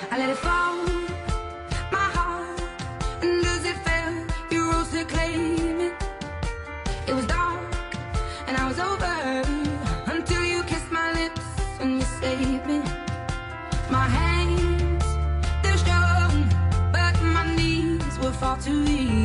I let it fall, my heart, and as it fell, you rose to claim it. It was dark, and I was over, until you kissed my lips and you saved me. My hands, they're strong, but my knees were far too weak.